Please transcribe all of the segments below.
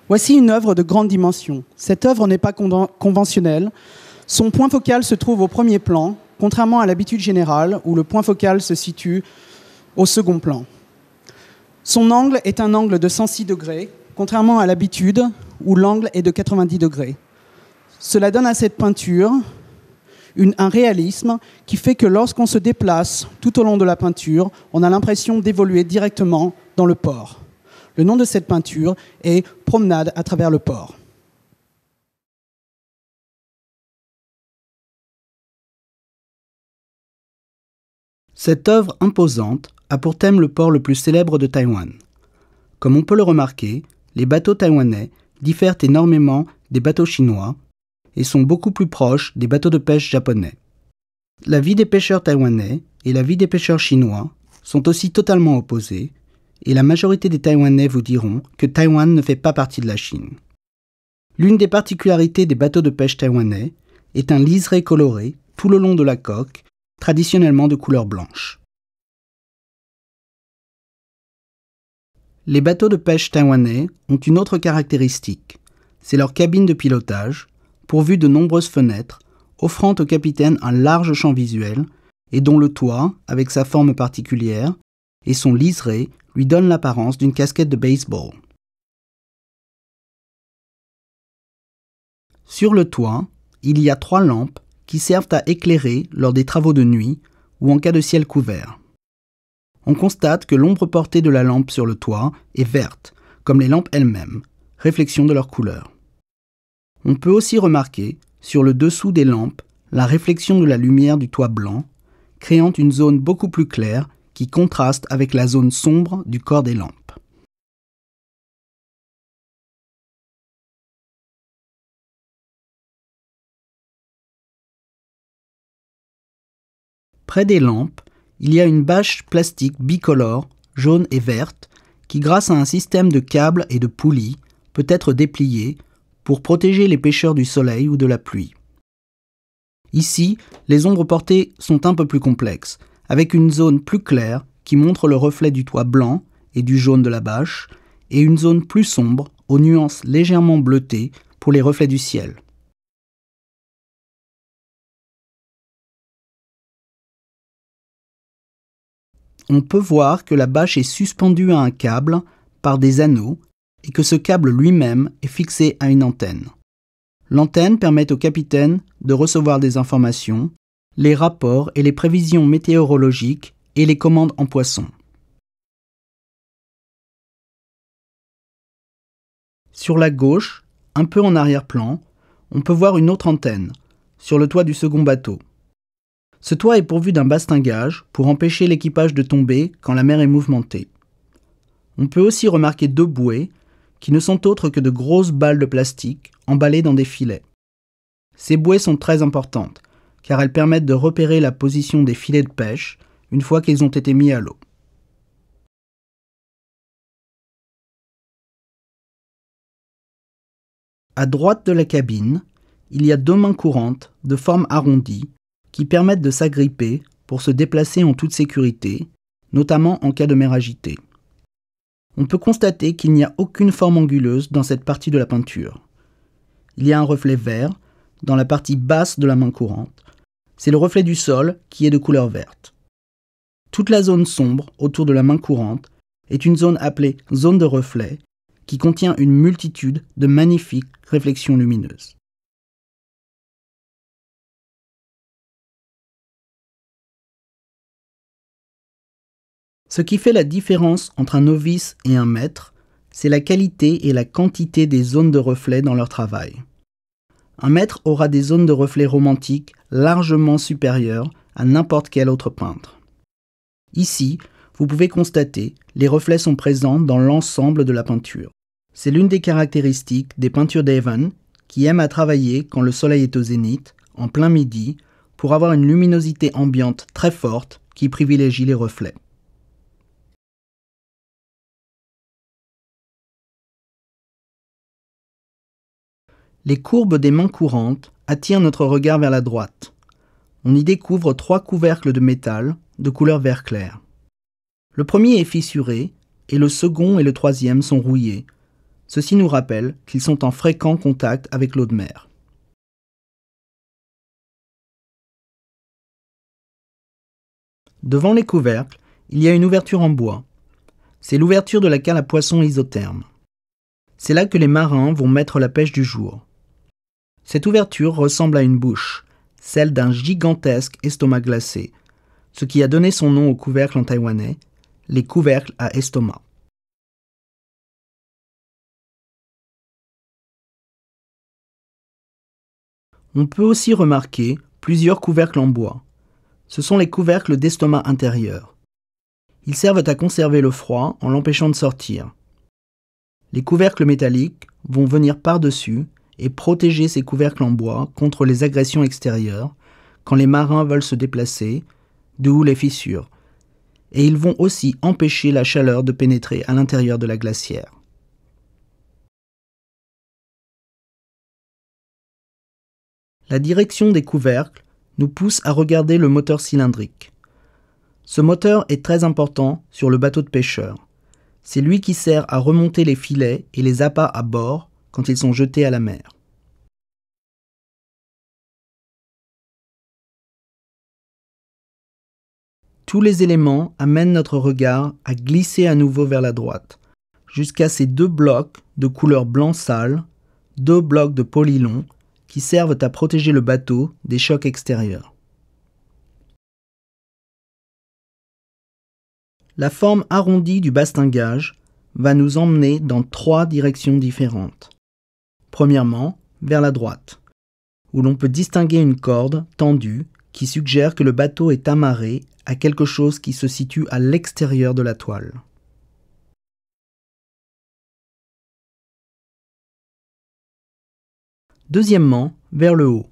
Voici une œuvre de grande dimension. Cette œuvre n'est pas conventionnelle. Son point focal se trouve au premier plan, contrairement à l'habitude générale où le point focal se situe au second plan. Son angle est un angle de 106 degrés, contrairement à l'habitude où l'angle est de 90 degrés. Cela donne à cette peinture un réalisme qui fait que lorsqu'on se déplace tout au long de la peinture, on a l'impression d'évoluer directement dans le port. Le nom de cette peinture est « Promenade à travers le port ». Cette œuvre imposante a pour thème le port le plus célèbre de Taïwan. Comme on peut le remarquer, les bateaux taïwanais diffèrent énormément des bateaux chinois et sont beaucoup plus proches des bateaux de pêche japonais. La vie des pêcheurs taïwanais et la vie des pêcheurs chinois sont aussi totalement opposées, et la majorité des Taïwanais vous diront que Taïwan ne fait pas partie de la Chine. L'une des particularités des bateaux de pêche taïwanais est un liseré coloré tout le long de la coque, traditionnellement de couleur blanche. Les bateaux de pêche taïwanais ont une autre caractéristique, c'est leur cabine de pilotage, pourvue de nombreuses fenêtres, offrant au capitaine un large champ visuel et dont le toit, avec sa forme particulière, et son liseré lui donne l'apparence d'une casquette de baseball. Sur le toit, il y a 3 lampes qui servent à éclairer lors des travaux de nuit ou en cas de ciel couvert. On constate que l'ombre portée de la lampe sur le toit est verte, comme les lampes elles-mêmes, réflexion de leur couleur. On peut aussi remarquer, sur le dessous des lampes, la réflexion de la lumière du toit blanc, créant une zone beaucoup plus claire qui contraste avec la zone sombre du corps des lampes. Près des lampes, il y a une bâche plastique bicolore, jaune et verte, qui grâce à un système de câbles et de poulies peut être dépliée pour protéger les pêcheurs du soleil ou de la pluie. Ici, les ombres portées sont un peu plus complexes, avec une zone plus claire qui montre le reflet du toit blanc et du jaune de la bâche, et une zone plus sombre aux nuances légèrement bleutées pour les reflets du ciel. On peut voir que la bâche est suspendue à un câble par des anneaux et que ce câble lui-même est fixé à une antenne. L'antenne permet au capitaine de recevoir des informations, les rapports et les prévisions météorologiques et les commandes en poisson. Sur la gauche, un peu en arrière-plan, on peut voir une autre antenne, sur le toit du second bateau. Ce toit est pourvu d'un bastingage pour empêcher l'équipage de tomber quand la mer est mouvementée. On peut aussi remarquer 2 bouées qui ne sont autres que de grosses balles de plastique emballées dans des filets. Ces bouées sont très importantes car elles permettent de repérer la position des filets de pêche une fois qu'ils ont été mis à l'eau. À droite de la cabine, il y a 2 mains courantes de forme arrondie qui permettent de s'agripper pour se déplacer en toute sécurité, notamment en cas de mer agitée. On peut constater qu'il n'y a aucune forme anguleuse dans cette partie de la peinture. Il y a un reflet vert dans la partie basse de la main courante. C'est le reflet du sol qui est de couleur verte. Toute la zone sombre autour de la main courante est une zone appelée zone de reflet qui contient une multitude de magnifiques réflexions lumineuses. Ce qui fait la différence entre un novice et un maître, c'est la qualité et la quantité des zones de reflet dans leur travail. Un maître aura des zones de reflet romantiques largement supérieures à n'importe quel autre peintre. Ici, vous pouvez constater, les reflets sont présents dans l'ensemble de la peinture. C'est l'une des caractéristiques des peintures d'Evan, qui aiment à travailler quand le soleil est au zénith, en plein midi, pour avoir une luminosité ambiante très forte qui privilégie les reflets. Les courbes des mains courantes attirent notre regard vers la droite. On y découvre 3 couvercles de métal de couleur vert clair. Le premier est fissuré et le second et le troisième sont rouillés, Ceci nous rappelle qu'ils sont en fréquent contact avec l'eau de mer. Devant les couvercles, il y a une ouverture en bois. C'est l'ouverture de la cale à poissons isotherme. C'est là que les marins vont mettre la pêche du jour. Cette ouverture ressemble à une bouche, celle d'un gigantesque estomac glacé, ce qui a donné son nom aux couvercles en taïwanais, les couvercles à estomac. On peut aussi remarquer plusieurs couvercles en bois. Ce sont les couvercles d'estomac intérieur. Ils servent à conserver le froid en l'empêchant de sortir. Les couvercles métalliques vont venir par-dessus et protéger ces couvercles en bois contre les agressions extérieures quand les marins veulent se déplacer, d'où les fissures. Et ils vont aussi empêcher la chaleur de pénétrer à l'intérieur de la glacière. La direction des couvercles nous pousse à regarder le moteur cylindrique. Ce moteur est très important sur le bateau de pêcheurs. C'est lui qui sert à remonter les filets et les appâts à bord quand ils sont jetés à la mer. Tous les éléments amènent notre regard à glisser à nouveau vers la droite, jusqu'à ces deux blocs de couleur blanc sale, deux blocs de polylon qui servent à protéger le bateau des chocs extérieurs. La forme arrondie du bastingage va nous emmener dans 3 directions différentes. Premièrement, vers la droite, où l'on peut distinguer une corde tendue qui suggère que le bateau est amarré à quelque chose qui se situe à l'extérieur de la toile. Deuxièmement, vers le haut.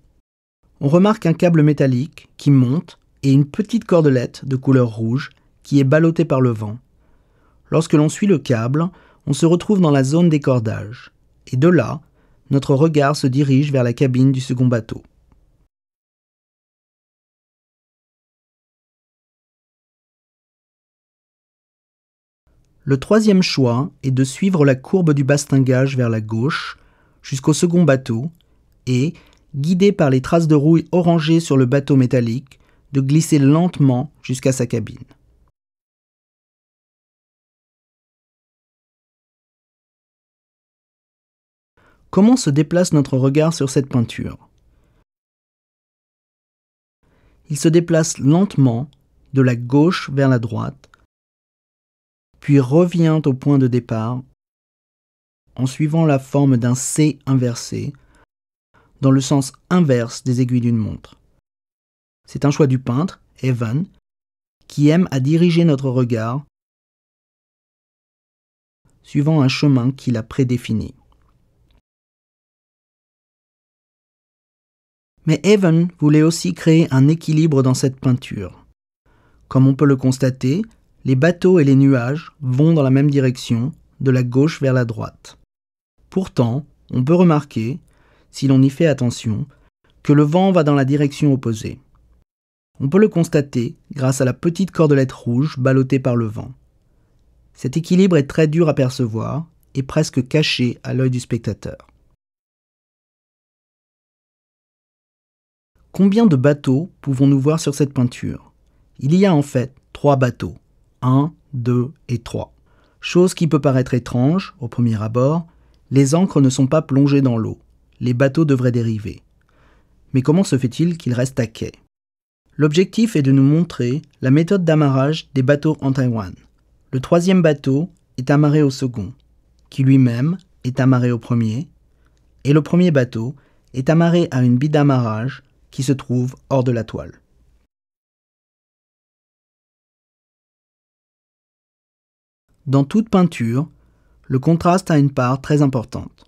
On remarque un câble métallique qui monte et une petite cordelette de couleur rouge qui est ballottée par le vent. Lorsque l'on suit le câble, on se retrouve dans la zone des cordages. Et de là, notre regard se dirige vers la cabine du second bateau. Le troisième choix est de suivre la courbe du bastingage vers la gauche jusqu'au second bateau et, guidé par les traces de rouille orangées sur le bateau métallique, de glisser lentement jusqu'à sa cabine. Comment se déplace notre regard sur cette peinture ? Il se déplace lentement de la gauche vers la droite, puis revient au point de départ en suivant la forme d'un C inversé dans le sens inverse des aiguilles d'une montre. C'est un choix du peintre, Evan, qui aime à diriger notre regard suivant un chemin qu'il a prédéfini. Mais Evan voulait aussi créer un équilibre dans cette peinture. Comme on peut le constater, les bateaux et les nuages vont dans la même direction, de la gauche vers la droite. Pourtant, on peut remarquer, si l'on y fait attention, que le vent va dans la direction opposée. On peut le constater grâce à la petite cordelette rouge ballottée par le vent. Cet équilibre est très dur à percevoir et presque caché à l'œil du spectateur. Combien de bateaux pouvons-nous voir sur cette peinture ? Il y a en fait 3 bateaux. 1, 2 et 3. Chose qui peut paraître étrange au premier abord, les ancres ne sont pas plongées dans l'eau. Les bateaux devraient dériver. Mais comment se fait-il qu'ils restent à quai ? L'objectif est de nous montrer la méthode d'amarrage des bateaux en Taïwan. Le 3e bateau est amarré au second, qui lui-même est amarré au premier, et le premier bateau est amarré à une bille d'amarrage qui se trouve hors de la toile. Dans toute peinture, le contraste a une part très importante.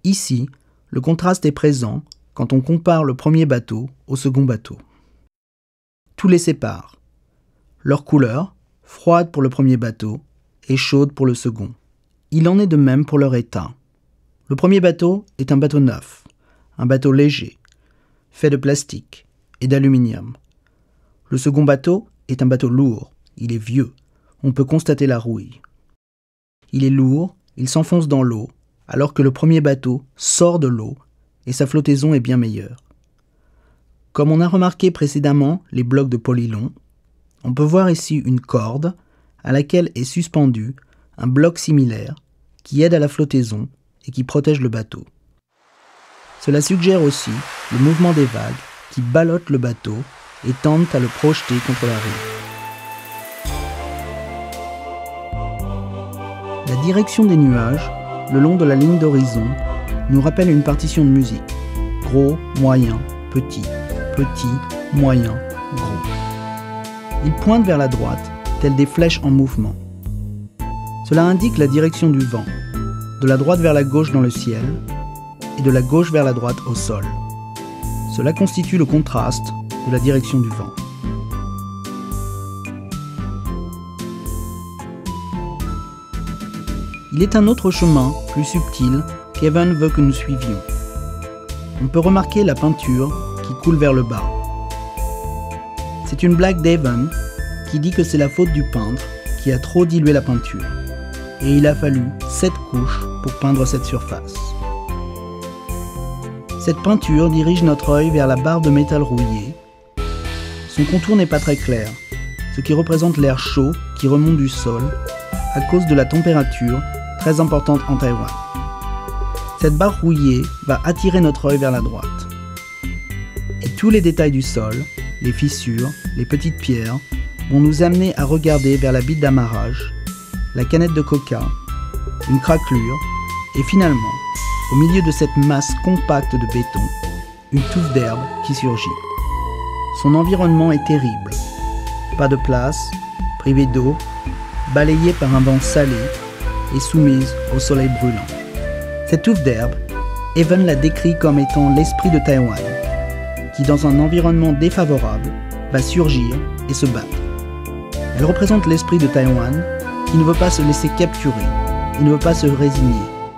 Ici, le contraste est présent quand on compare le premier bateau au second bateau. Tout les sépare. Leur couleur, froide pour le premier bateau, et chaude pour le second. Il en est de même pour leur état. Le premier bateau est un bateau neuf, un bateau léger, fait de plastique et d'aluminium. Le second bateau est un bateau lourd, il est vieux, on peut constater la rouille. Il est lourd, il s'enfonce dans l'eau alors que le premier bateau sort de l'eau et sa flottaison est bien meilleure. Comme on a remarqué précédemment les blocs de polylon, on peut voir ici une corde à laquelle est suspendu un bloc similaire qui aide à la flottaison et qui protège le bateau. Cela suggère aussi le mouvement des vagues qui ballottent le bateau et tendent à le projeter contre la rive. La direction des nuages, le long de la ligne d'horizon, nous rappelle une partition de musique. Gros, moyen, petit, petit, moyen, gros. Ils pointent vers la droite, tels des flèches en mouvement. Cela indique la direction du vent, de la droite vers la gauche dans le ciel, et de la gauche vers la droite au sol. Cela constitue le contraste de la direction du vent. Il est un autre chemin, plus subtil, qu'Evan veut que nous suivions. On peut remarquer la peinture qui coule vers le bas. C'est une blague d'Evan qui dit que c'est la faute du peintre qui a trop dilué la peinture. Et il a fallu 7 couches pour peindre cette surface. Cette peinture dirige notre œil vers la barre de métal rouillé. Son contour n'est pas très clair, ce qui représente l'air chaud qui remonte du sol à cause de la température très importante en Taïwan. Cette barre rouillée va attirer notre œil vers la droite. Et tous les détails du sol, les fissures, les petites pierres, vont nous amener à regarder vers la bite d'amarrage, la canette de coca, une craquelure, et finalement, au milieu de cette masse compacte de béton, une touffe d'herbe qui surgit. Son environnement est terrible. Pas de place, privée d'eau, balayée par un vent salé et soumise au soleil brûlant. Cette touffe d'herbe, Evan la décrit comme étant l'esprit de Taïwan, qui dans un environnement défavorable, va surgir et se battre. Elle représente l'esprit de Taïwan qui ne veut pas se laisser capturer et ne veut pas se résigner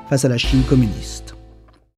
face à la Chine communiste.